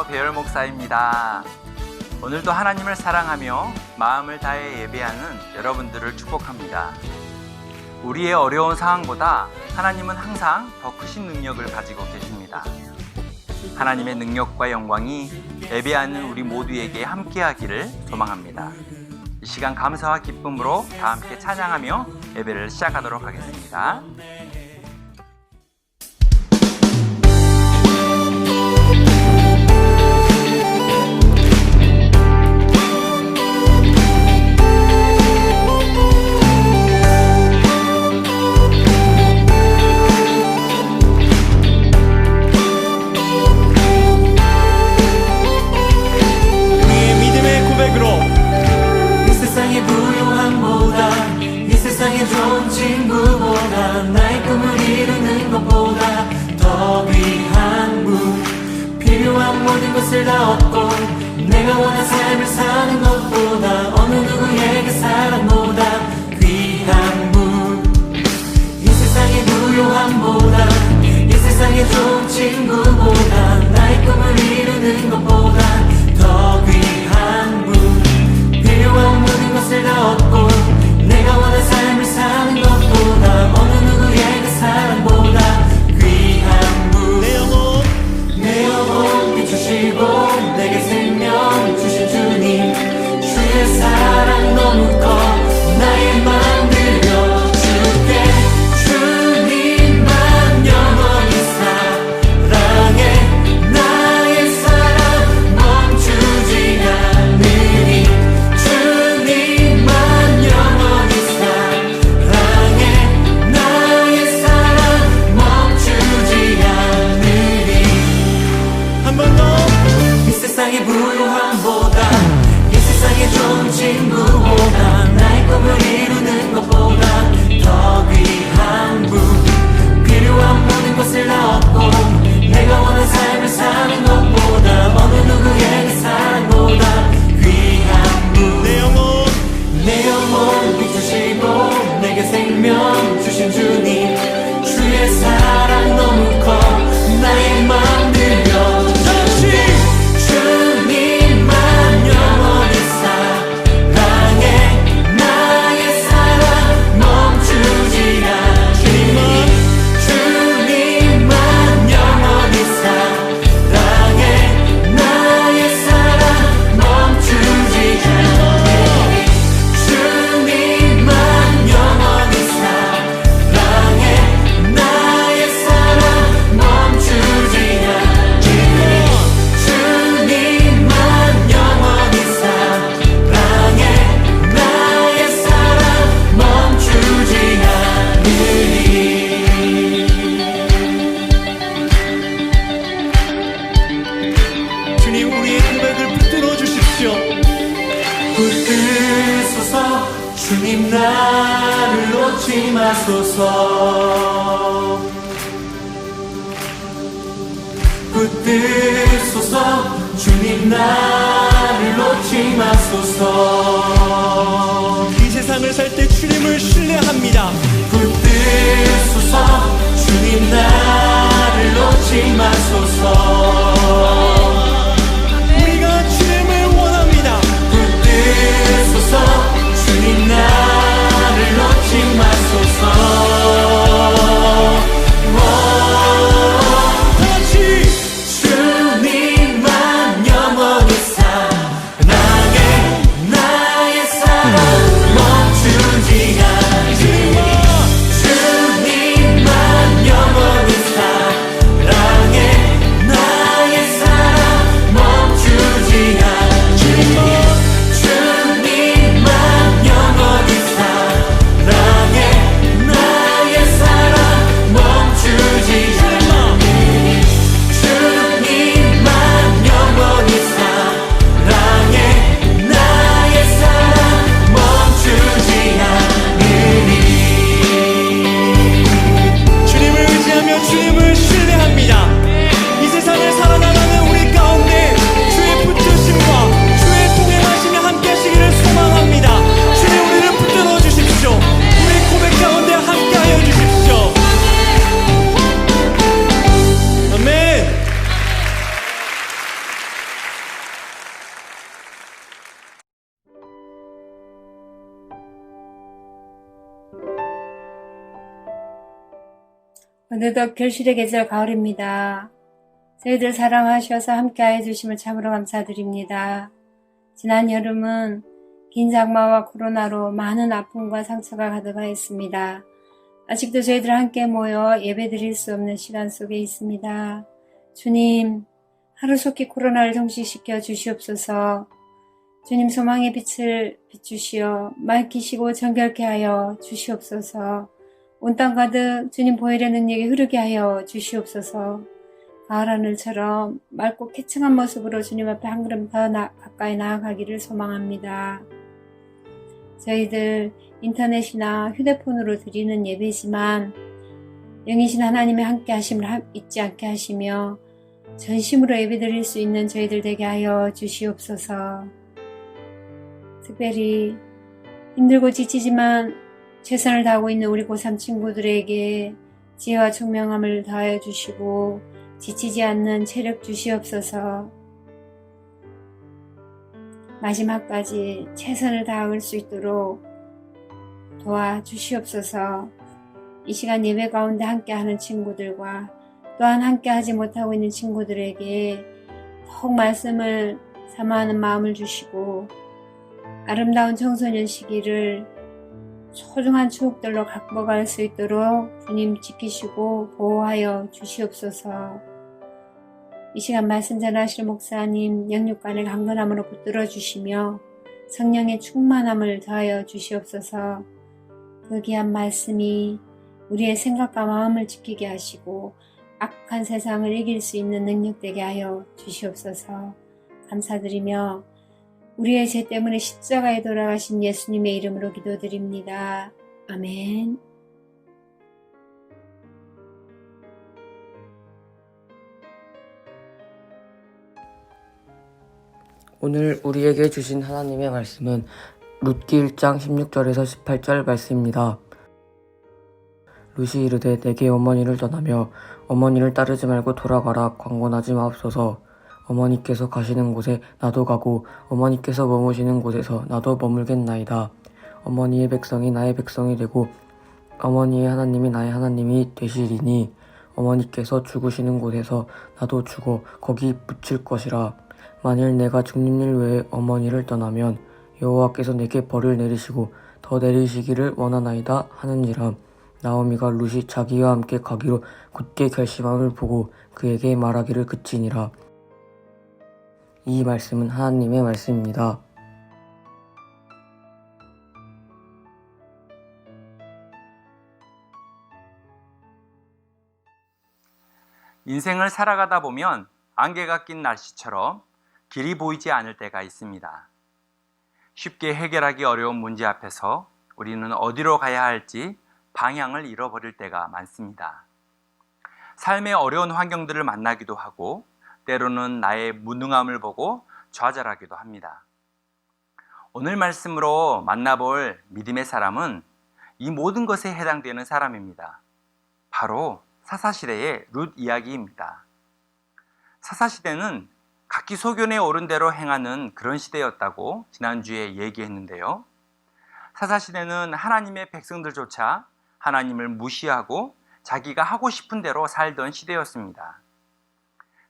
안녕하세요. 배열 목사입니다. 오늘도 하나님을 사랑하며 마음을 다해 예배하는 여러분들을 축복합니다. 우리의 어려운 상황보다 하나님은 항상 더 크신 능력을 가지고 계십니다. 하나님의 능력과 영광이 예배하는 우리 모두에게 함께하기를 소망합니다. 이 시간 감사와 기쁨으로 다 함께 찬양하며 예배를 시작하도록 하겠습니다. 좋은 친구보다 나의 꿈을 이루는 것보다 더 귀한 분, 필요한 모든 것을 다 얻고 내가 원한 삶을 사는 것보다 어느 누구에게 사랑보다 귀한 분, 이 세상의 무료함보다 이 세상의 좋은 친구보다 나의 꿈을 이루는 것보다 더 귀한 분, 필요한 모든 것을 다 얻고 내가 원한 삶을 사는 것보다 어느 누구에게 사랑보다 귀한 분, 내 영혼 비추시고 내게 생명 주신 주님, 주의 사랑 너무 커 나의 맘 들려줄게. 주님만 영원히 사랑해 나의 사랑 멈추지 않으니. 주님만 영원히 사랑해 나의 사랑 멈추지 않으니. 한 번 더. 이 세상의 부유함보다 이 세상의 좋은 친구보다 나의 꿈을 이루는 것보다 더 귀한 분, 필요한 모든 것을 다 얻고 내가 원한 삶을 사는 것보다 어느 누구에게 사랑보다 귀한 분, 내 영혼 비추시고 내게 생명 주신 주님, 주의 사랑 너무 커 나의 맘 들려주시. 주님만 영원히 사랑해 나의 사랑 멈추지 않으니. 주님만 영원히 사랑해 나의 사랑 멈추지 않으니. 주님만 영원히 사랑해 나의 사랑 멈추지 않으니. 주님만 영원히 사랑해 나의 사랑 멈추지 않으니. 주님, 우리의 고백을 붙들어 주십시오. 붙드소서. 주님 나를 놓지 마소서. 붙드소서. 주님 나를 놓지 마소서. 이 세상을 살 때 주님을 신뢰합니다. 붙드소서. 주님 나를 놓지 마소서. 우리가 주님을 원합니다. 붙드소서. 주님 나를 놓지 마소서. 다시 주님만 영원히 사랑해 나의 사랑 멈추지 않으니. 주님만 영원히 사랑해 나의 사랑 어느덧 결실의 계절 가을입니다. 저희들 사랑하셔서 함께해 주심을 참으로 감사드립니다. 지난 여름은 긴 장마와 코로나로 많은 아픔과 상처가 가득하였습니다. 아직도 저희들 함께 모여 예배드릴 수 없는 시간 속에 있습니다. 주님, 하루속히 코로나를 종식시켜 주시옵소서. 주님, 소망의 빛을 비추시어 맑히시고 정결케 하여 주시옵소서. 온 땅 가득 주님 보혈의 능력이 흐르게 하여 주시옵소서. 가을 하늘처럼 맑고 쾌청한 모습으로 주님 앞에 한 걸음 더 가까이 나아가기를 소망합니다. 저희들 인터넷이나 휴대폰으로 드리는 예배지만 영이신 하나님의 함께 하심을 잊지 않게 하시며 전심으로 예배드릴 수 있는 저희들 되게 하여 주시옵소서. 특별히 힘들고 지치지만 최선을 다하고 있는 우리 고3 친구들에게 지혜와 총명함을 더하여 주시고 지치지 않는 체력 주시옵소서. 마지막까지 최선을 다할 수 있도록 도와주시옵소서. 이 시간 예배 가운데 함께하는 친구들과 또한 함께하지 못하고 있는 친구들에게 더욱 말씀을 사모하는 마음을 주시고 아름다운 청소년 시기를 소중한 추억들로 갖고갈 수 있도록 주님 지키시고 보호하여 주시옵소서. 이 시간 말씀 전하실 목사님 영육간의 강건함으로 붙들어 주시며 성령의 충만함을 더하여 주시옵소서. 그 귀한 말씀이 우리의 생각과 마음을 지키게 하시고 악한 세상을 이길 수 있는 능력 되게 하여 주시옵소서. 감사드리며 우리의 죄 때문에 십자가에 돌아가신 예수님의 이름으로 기도드립니다. 아멘. 오늘 우리에게 주신 하나님의 말씀은 룻기 1장 16절에서 18절 말씀입니다. 룻이 이르되 내게 어머니를 떠나며 어머니를 따르지 말고 돌아가라. 광곤하지 마옵소서. 어머니께서 가시는 곳에 나도 가고 어머니께서 머무시는 곳에서 나도 머물겠나이다. 어머니의 백성이 나의 백성이 되고 어머니의 하나님이 나의 하나님이 되시리니 어머니께서 죽으시는 곳에서 나도 죽어 거기 묻힐 것이라. 만일 내가 죽는 일 외에 어머니를 떠나면 여호와께서 내게 벌을 내리시고 더 내리시기를 원하나이다 하는지라. 나오미가 룻이 자기와 함께 가기로 굳게 결심함을 보고 그에게 말하기를 그치니라. 이 말씀은 하나님의 말씀입니다. 인생을 살아가다 보면 안개가 낀 날씨처럼 길이 보이지 않을 때가 있습니다. 쉽게 해결하기 어려운 문제 앞에서 우리는 어디로 가야 할지 방향을 잃어버릴 때가 많습니다. 삶의 어려운 환경들을 만나기도 하고 때로는 나의 무능함을 보고 좌절하기도 합니다. 오늘 말씀으로 만나볼 믿음의 사람은 이 모든 것에 해당되는 사람입니다. 바로 사사시대의 룻 이야기입니다. 사사시대는 각기 소견에 오른 대로 행하는 그런 시대였다고 지난주에 얘기했는데요. 사사시대는 하나님의 백성들조차 하나님을 무시하고 자기가 하고 싶은 대로 살던 시대였습니다.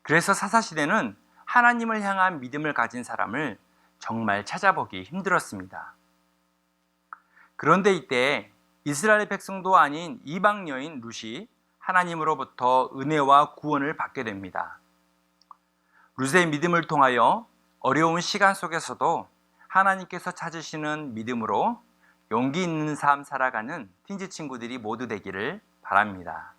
그래서 사사시대는 하나님을 향한 믿음을 가진 사람을 정말 찾아보기 힘들었습니다. 그런데 이때 이스라엘 백성도 아닌 이방 여인 룻이 하나님으로부터 은혜와 구원을 받게 됩니다. 룻의 믿음을 통하여 어려운 시간 속에서도 하나님께서 찾으시는 믿음으로 용기 있는 삶 살아가는 틴즈 친구들이 모두 되기를 바랍니다.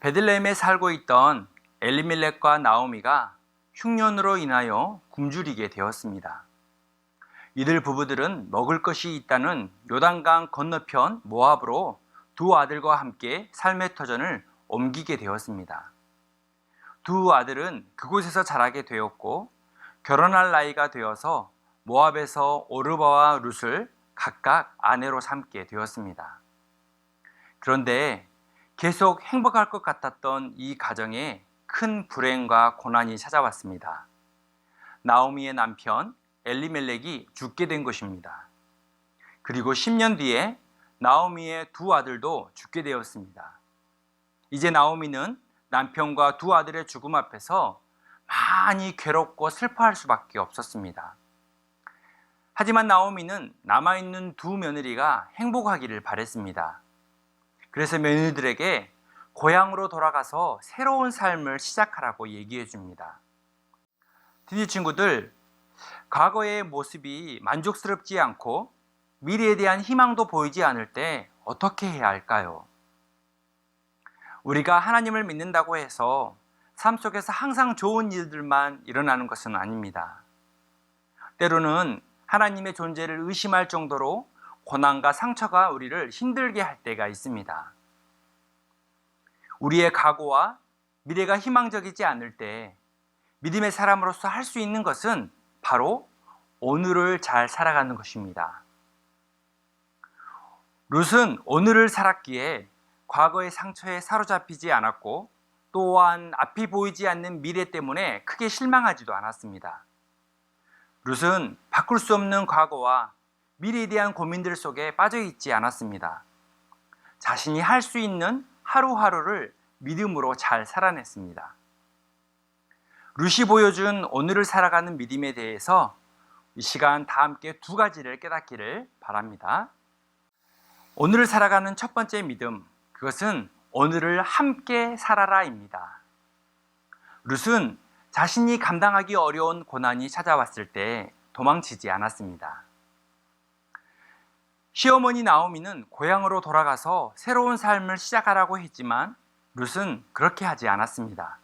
베들레헴에 살고 있던 엘리멜렉과 나오미가 흉년으로 인하여 굶주리게 되었습니다. 이들 부부들은 먹을 것이 있다는 요단강 건너편 모압으로 두 아들과 함께 삶의 터전을 옮기게 되었습니다. 두 아들은 그곳에서 자라게 되었고 결혼할 나이가 되어서 모압에서 오르바와 룻을 각각 아내로 삼게 되었습니다. 그런데 계속 행복할 것 같았던 이 가정에 큰 불행과 고난이 찾아왔습니다. 나오미의 남편 엘리멜렉이 죽게 된 것입니다. 그리고 10년 뒤에 나오미의 두 아들도 죽게 되었습니다. 이제 나오미는 남편과 두 아들의 죽음 앞에서 많이 괴롭고 슬퍼할 수밖에 없었습니다. 하지만 나오미는 남아있는 두 며느리가 행복하기를 바랬습니다. 그래서 며느리들에게 고향으로 돌아가서 새로운 삶을 시작하라고 얘기해 줍니다. 티니 친구들, 과거의 모습이 만족스럽지 않고 미래에 대한 희망도 보이지 않을 때 어떻게 해야 할까요? 우리가 하나님을 믿는다고 해서 삶 속에서 항상 좋은 일들만 일어나는 것은 아닙니다. 때로는 하나님의 존재를 의심할 정도로 고난과 상처가 우리를 힘들게 할 때가 있습니다. 우리의 각오와 미래가 희망적이지 않을 때 믿음의 사람으로서 할 수 있는 것은 바로 오늘을 잘 살아가는 것입니다. 룻은 오늘을 살았기에 과거의 상처에 사로잡히지 않았고 또한 앞이 보이지 않는 미래 때문에 크게 실망하지도 않았습니다. 룻은 바꿀 수 없는 과거와 미래에 대한 고민들 속에 빠져 있지 않았습니다. 자신이 할 수 있는 하루하루를 믿음으로 잘 살아냈습니다. 룻이 보여준 오늘을 살아가는 믿음에 대해서 이 시간 다 함께 두 가지를 깨닫기를 바랍니다. 오늘을 살아가는 첫 번째 믿음, 그것은 오늘을 함께 살아라입니다. 룻은 자신이 감당하기 어려운 고난이 찾아왔을 때 도망치지 않았습니다. 시어머니 나오미는 고향으로 돌아가서 새로운 삶을 시작하라고 했지만 룻은 그렇게 하지 않았습니다.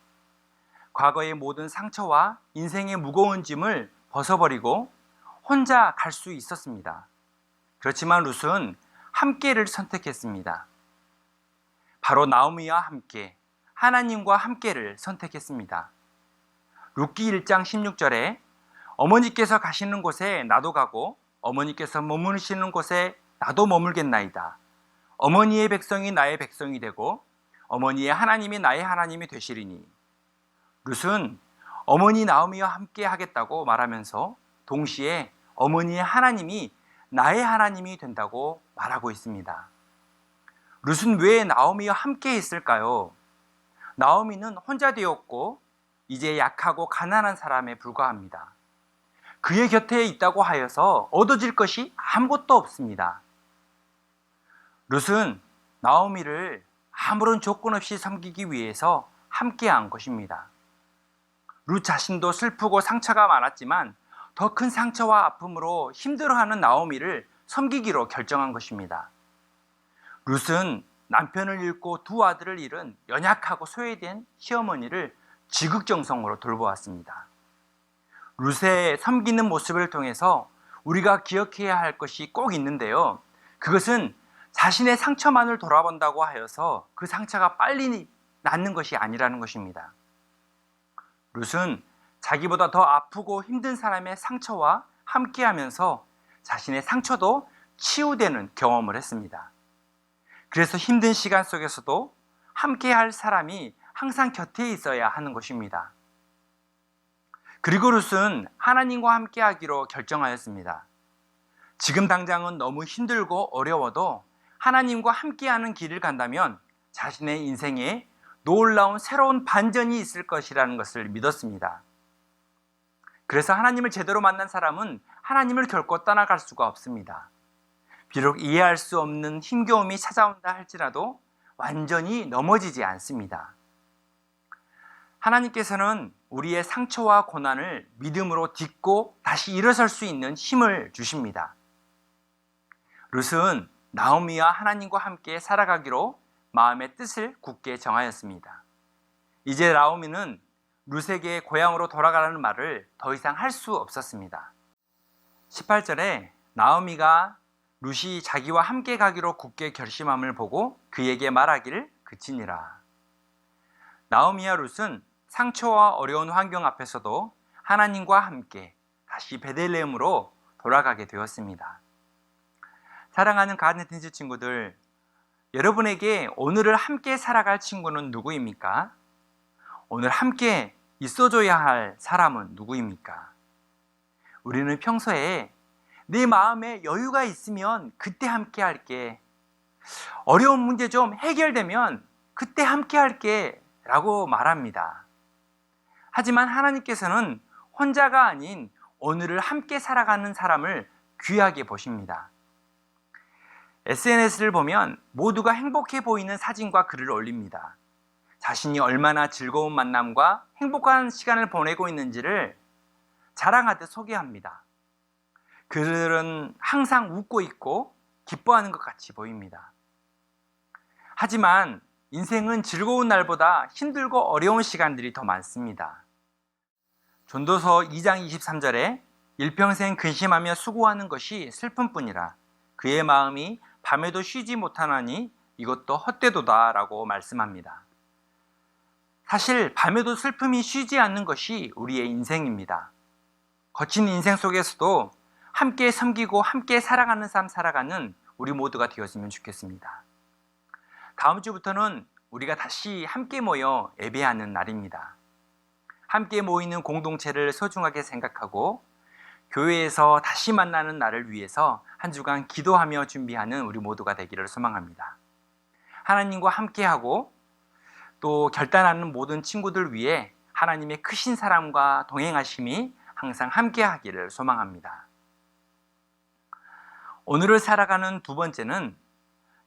과거의 모든 상처와 인생의 무거운 짐을 벗어버리고 혼자 갈 수 있었습니다. 그렇지만 룻은 함께를 선택했습니다. 바로 나오미와 함께, 하나님과 함께를 선택했습니다. 룻기 1장 16절에 어머니께서 가시는 곳에 나도 가고 어머니께서 머무르시는 곳에 나도 머물겠나이다. 어머니의 백성이 나의 백성이 되고 어머니의 하나님이 나의 하나님이 되시리니. 룻은 어머니 나오미와 함께 하겠다고 말하면서 동시에 어머니의 하나님이 나의 하나님이 된다고 말하고 있습니다. 룻은 왜 나오미와 함께 있을까요? 나오미는 혼자 되었고 이제 약하고 가난한 사람에 불과합니다. 그의 곁에 있다고 하여서 얻어질 것이 아무것도 없습니다. 룻은 나오미를 아무런 조건 없이 섬기기 위해서 함께한 것입니다. 룻 자신도 슬프고 상처가 많았지만 더 큰 상처와 아픔으로 힘들어하는 나오미를 섬기기로 결정한 것입니다. 룻은 남편을 잃고 두 아들을 잃은 연약하고 소외된 시어머니를 지극정성으로 돌보았습니다. 룻의 섬기는 모습을 통해서 우리가 기억해야 할 것이 꼭 있는데요. 그것은 자신의 상처만을 돌아본다고 하여서 그 상처가 빨리 낫는 것이 아니라는 것입니다. 룻은 자기보다 더 아프고 힘든 사람의 상처와 함께하면서 자신의 상처도 치유되는 경험을 했습니다. 그래서 힘든 시간 속에서도 함께할 사람이 항상 곁에 있어야 하는 것입니다. 그리고 룻은 하나님과 함께하기로 결정하였습니다. 지금 당장은 너무 힘들고 어려워도 하나님과 함께하는 길을 간다면 자신의 인생에 놀라운 새로운 반전이 있을 것이라는 것을 믿었습니다. 그래서 하나님을 제대로 만난 사람은 하나님을 결코 떠나갈 수가 없습니다. 비록 이해할 수 없는 힘겨움이 찾아온다 할지라도 완전히 넘어지지 않습니다. 하나님께서는 우리의 상처와 고난을 믿음으로 딛고 다시 일어설 수 있는 힘을 주십니다. 룻은 나오미와 하나님과 함께 살아가기로 마음의 뜻을 굳게 정하였습니다. 이제 나오미는 룻에게 고향으로 돌아가라는 말을 더 이상 할 수 없었습니다. 18절에 나오미가 룻이 자기와 함께 가기로 굳게 결심함을 보고 그에게 말하기를 그치니라. 나오미와 룻은 상처와 어려운 환경 앞에서도 하나님과 함께 다시 베들레헴으로 돌아가게 되었습니다. 사랑하는 가든텐즈 친구들, 여러분에게 오늘을 함께 살아갈 친구는 누구입니까? 오늘 함께 있어줘야 할 사람은 누구입니까? 우리는 평소에 내 마음에 여유가 있으면 그때 함께 할게, 어려운 문제 좀 해결되면 그때 함께 할게 라고 말합니다. 하지만 하나님께서는 혼자가 아닌 오늘을 함께 살아가는 사람을 귀하게 보십니다. SNS를 보면 모두가 행복해 보이는 사진과 글을 올립니다. 자신이 얼마나 즐거운 만남과 행복한 시간을 보내고 있는지를 자랑하듯 소개합니다. 그들은 항상 웃고 있고 기뻐하는 것 같이 보입니다. 하지만 인생은 즐거운 날보다 힘들고 어려운 시간들이 더 많습니다. 전도서 2장 23절에 일평생 근심하며 수고하는 것이 슬픔뿐이라 그의 마음이 밤에도 쉬지 못하나니 이것도 헛되도다 라고 말씀합니다. 사실 밤에도 슬픔이 쉬지 않는 것이 우리의 인생입니다. 거친 인생 속에서도 함께 섬기고 함께 살아가는 삶 살아가는 우리 모두가 되었으면 좋겠습니다. 다음 주부터는 우리가 다시 함께 모여 예배하는 날입니다. 함께 모이는 공동체를 소중하게 생각하고 교회에서 다시 만나는 날을 위해서 한 주간 기도하며 준비하는 우리 모두가 되기를 소망합니다. 하나님과 함께하고 또 결단하는 모든 친구들 위해 하나님의 크신 사랑과 동행하심이 항상 함께하기를 소망합니다. 오늘을 살아가는 두 번째는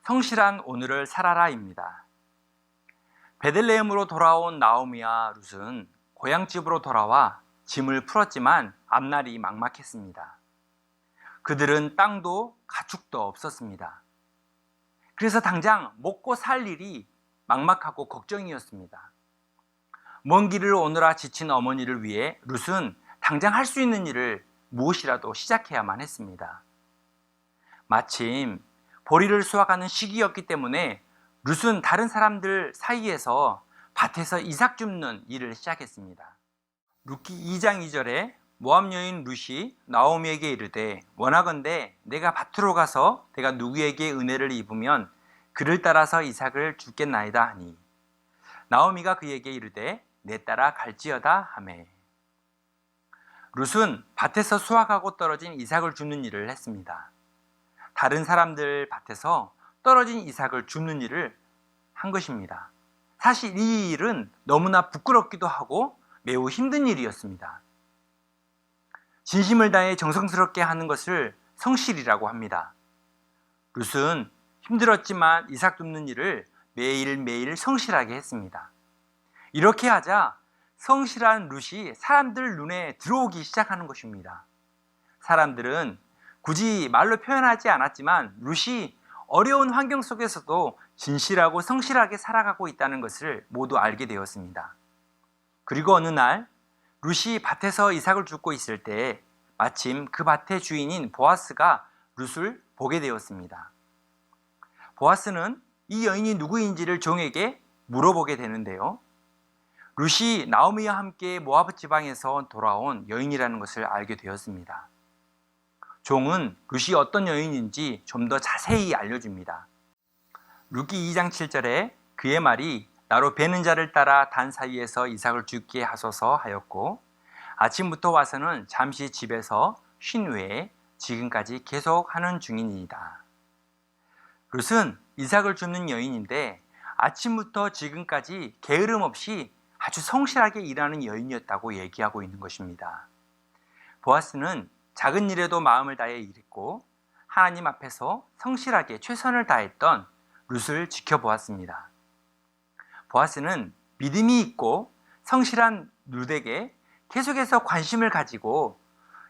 성실한 오늘을 살아라입니다. 베들레헴으로 돌아온 나오미와 룻은 고향집으로 돌아와 짐을 풀었지만 앞날이 막막했습니다. 그들은 땅도 가축도 없었습니다. 그래서 당장 먹고 살 일이 막막하고 걱정이었습니다. 먼 길을 오느라 지친 어머니를 위해 룻은 당장 할 수 있는 일을 무엇이라도 시작해야만 했습니다. 마침 보리를 수확하는 시기였기 때문에 룻은 다른 사람들 사이에서 밭에서 이삭 줍는 일을 시작했습니다. 룻기 2장 2절에 모압 여인 룻이 나오미에게 이르되 원하건대 내가 밭으로 가서 내가 누구에게 은혜를 입으면 그를 따라서 이삭을 주겠나이다 하니 나오미가 그에게 이르되 내 따라 갈지어다 하매 룻은 밭에서 수확하고 떨어진 이삭을 줍는 일을 했습니다. 다른 사람들 밭에서 떨어진 이삭을 줍는 일을 한 것입니다. 사실 이 일은 너무나 부끄럽기도 하고 매우 힘든 일이었습니다. 진심을 다해 정성스럽게 하는 것을 성실이라고 합니다. 룻은 힘들었지만 이삭 줍는 일을 매일매일 성실하게 했습니다. 이렇게 하자 성실한 룻이 사람들 눈에 들어오기 시작하는 것입니다. 사람들은 굳이 말로 표현하지 않았지만 룻이 어려운 환경 속에서도 진실하고 성실하게 살아가고 있다는 것을 모두 알게 되었습니다. 그리고 어느 날 룻이 밭에서 이삭을 줍고 있을 때 마침 그 밭의 주인인 보아스가 룻을 보게 되었습니다. 보아스는 이 여인이 누구인지를 종에게 물어보게 되는데요. 룻이 나오미와 함께 모압 지방에서 돌아온 여인이라는 것을 알게 되었습니다. 종은 룻이 어떤 여인인지 좀 더 자세히 알려줍니다. 룻기 2장 7절에 그의 말이 나로 베는 자를 따라 단 사이에서 이삭을 죽게 하소서 하였고 아침부터 와서는 잠시 집에서 쉰 후에 지금까지 계속 하는 중이니이다. 룻은 이삭을 줍는 여인인데 아침부터 지금까지 게으름 없이 아주 성실하게 일하는 여인이었다고 얘기하고 있는 것입니다. 보아스는 작은 일에도 마음을 다해 일했고 하나님 앞에서 성실하게 최선을 다했던 룻을 지켜보았습니다. 보아스는 믿음이 있고 성실한 룻에게 계속해서 관심을 가지고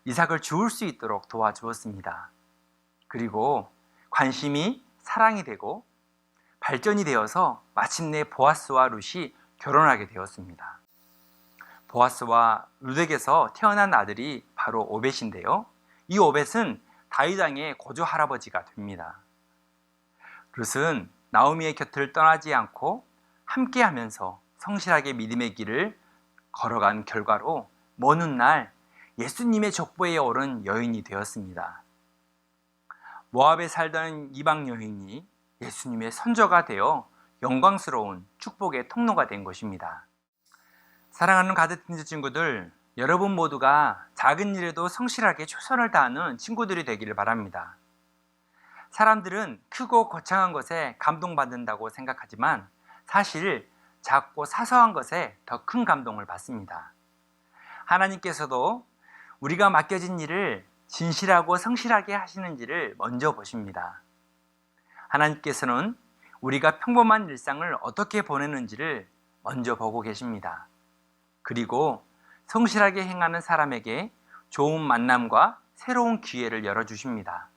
이삭을 주울 수 있도록 도와주었습니다. 그리고 관심이 사랑이 되고 발전이 되어서 마침내 보아스와 룻이 결혼하게 되었습니다. 보아스와 룻에게서 태어난 아들이 바로 오벳인데요. 이 오벳은 다윗 왕의 고조 할아버지가 됩니다. 룻은 나오미의 곁을 떠나지 않고 함께하면서 성실하게 믿음의 길을 걸어간 결과로 먼 훗날 예수님의 족보에 오른 여인이 되었습니다. 모압에 살던 이방 여인이 예수님의 선조가 되어 영광스러운 축복의 통로가 된 것입니다. 사랑하는 가드틴즈 친구들, 여러분 모두가 작은 일에도 성실하게 최선을 다하는 친구들이 되기를 바랍니다. 사람들은 크고 거창한 것에 감동받는다고 생각하지만 사실 작고 사소한 것에 더 큰 감동을 받습니다. 하나님께서도 우리가 맡겨진 일을 진실하고 성실하게 하시는지를 먼저 보십니다. 하나님께서는 우리가 평범한 일상을 어떻게 보내는지를 먼저 보고 계십니다. 그리고 성실하게 행하는 사람에게 좋은 만남과 새로운 기회를 열어주십니다.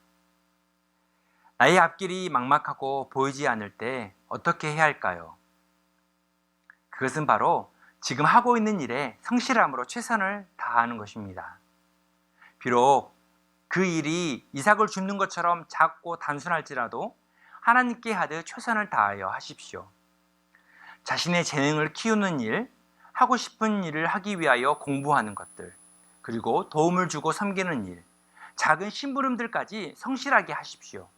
나의 앞길이 막막하고 보이지 않을 때 어떻게 해야 할까요? 그것은 바로 지금 하고 있는 일에 성실함으로 최선을 다하는 것입니다. 비록 그 일이 이삭을 줍는 것처럼 작고 단순할지라도 하나님께 하듯 최선을 다하여 하십시오. 자신의 재능을 키우는 일, 하고 싶은 일을 하기 위하여 공부하는 것들, 그리고 도움을 주고 섬기는 일, 작은 심부름들까지 성실하게 하십시오.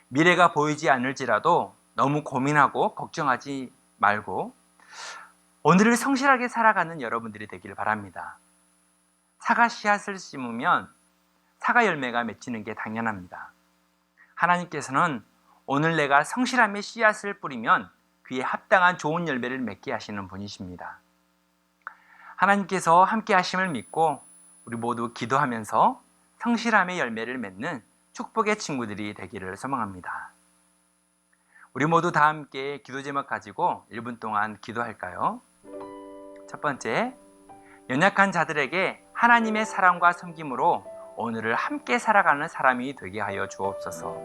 미래가 보이지 않을지라도 너무 고민하고 걱정하지 말고 오늘을 성실하게 살아가는 여러분들이 되길 바랍니다. 사과 씨앗을 심으면 사과 열매가 맺히는 게 당연합니다. 하나님께서는 오늘 내가 성실함의 씨앗을 뿌리면 그에 합당한 좋은 열매를 맺게 하시는 분이십니다. 하나님께서 함께 하심을 믿고 우리 모두 기도하면서 성실함의 열매를 맺는 축복의 친구들이 되기를 소망합니다. 우리 모두 다 함께 기도 제목 가지고 1분 동안 기도할까요? 첫 번째, 연약한 자들에게 하나님의 사랑과 섬김으로 오늘을 함께 살아가는 사람이 되게 하여 주옵소서.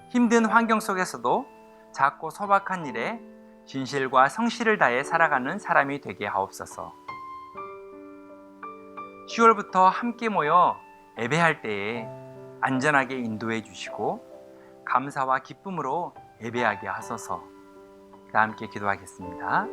힘든 환경 속에서도 작고 소박한 일에 진실과 성실을 다해 살아가는 사람이 되게 하옵소서. 10월부터 함께 모여 예배할 때에 안전하게 인도해 주시고 감사와 기쁨으로 예배하게 하소서. 다 함께 기도하겠습니다.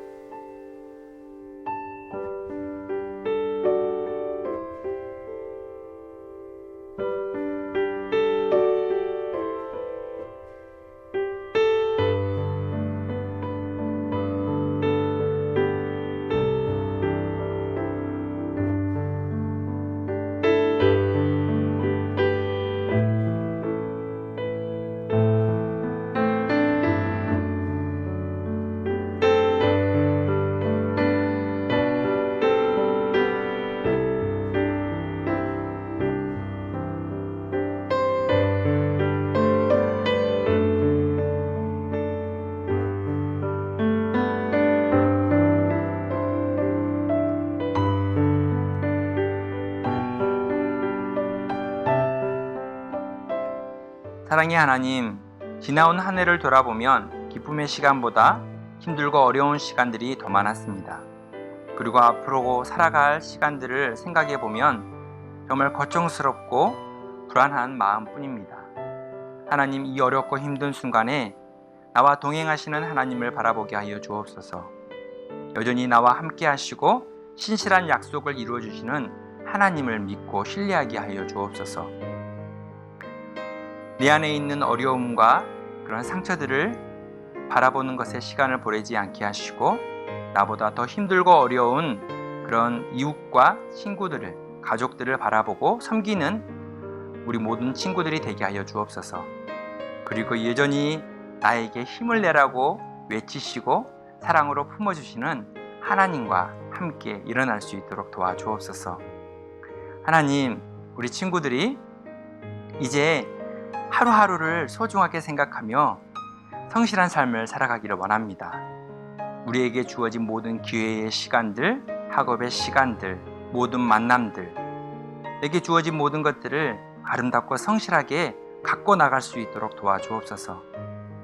사랑의 하나님, 지나온 한 해를 돌아보면 기쁨의 시간보다 힘들고 어려운 시간들이 더 많았습니다. 그리고 앞으로 살아갈 시간들을 생각해 보면 정말 걱정스럽고 불안한 마음뿐입니다. 하나님, 이 어렵고 힘든 순간에 나와 동행하시는 하나님을 바라보게 하여 주옵소서. 여전히 나와 함께 하시고 신실한 약속을 이루어 주시는 하나님을 믿고 신뢰하게 하여 주옵소서. 내 안에 있는 어려움과 그런 상처들을 바라보는 것에 시간을 보내지 않게 하시고 나보다 더 힘들고 어려운 그런 이웃과 친구들을, 가족들을 바라보고 섬기는 우리 모든 친구들이 되게 하여 주옵소서. 그리고 여전히 나에게 힘을 내라고 외치시고 사랑으로 품어주시는 하나님과 함께 일어날 수 있도록 도와주옵소서. 하나님, 우리 친구들이 이제 하루하루를 소중하게 생각하며 성실한 삶을 살아가기를 원합니다. 우리에게 주어진 모든 기회의 시간들, 학업의 시간들, 모든 만남들, 내게 주어진 모든 것들을 아름답고 성실하게 갖고 나갈 수 있도록 도와주옵소서.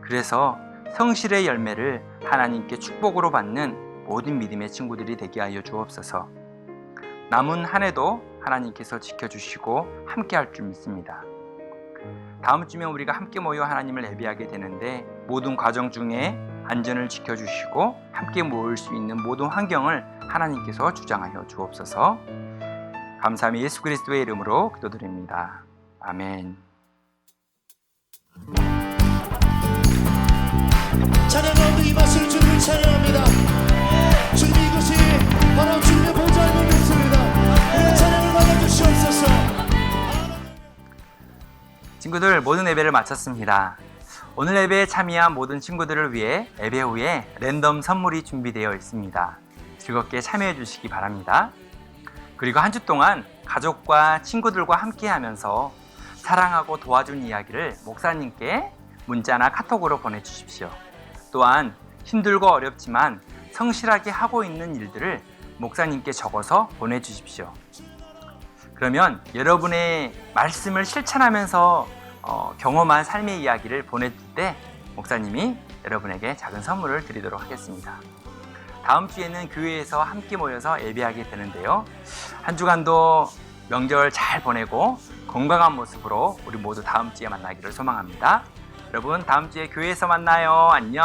그래서 성실의 열매를 하나님께 축복으로 받는 모든 믿음의 친구들이 되게 하여 주옵소서. 남은 한 해도 하나님께서 지켜주시고 함께 할 줄 믿습니다. 다음 주면 우리가 함께 모여 하나님을 예배하게 되는데 모든 과정 중에 안전을 지켜주시고 함께 모일 수 있는 모든 환경을 하나님께서 주장하여 주옵소서. 감사함이 예수 그리스도의 이름으로 기도드립니다. 아멘. 찬양 가운데 이 맛을 주님을 찬양합니다. 주님, 이곳이 바로 주님의 보좌의 몸이었습니다. 찬양을 받아주시옵소서. 친구들, 모든 예배를 마쳤습니다. 오늘 예배에 참여한 모든 친구들을 위해 예배 후에 랜덤 선물이 준비되어 있습니다. 즐겁게 참여해 주시기 바랍니다. 그리고 한 주 동안 가족과 친구들과 함께 하면서 사랑하고 도와준 이야기를 목사님께 문자나 카톡으로 보내주십시오. 또한 힘들고 어렵지만 성실하게 하고 있는 일들을 목사님께 적어서 보내주십시오. 그러면 여러분의 말씀을 실천하면서 경험한 삶의 이야기를 보낼 때 목사님이 여러분에게 작은 선물을 드리도록 하겠습니다. 다음 주에는 교회에서 함께 모여서 예배하게 되는데요. 한 주간도 명절 잘 보내고 건강한 모습으로 우리 모두 다음 주에 만나기를 소망합니다. 여러분, 다음 주에 교회에서 만나요. 안녕.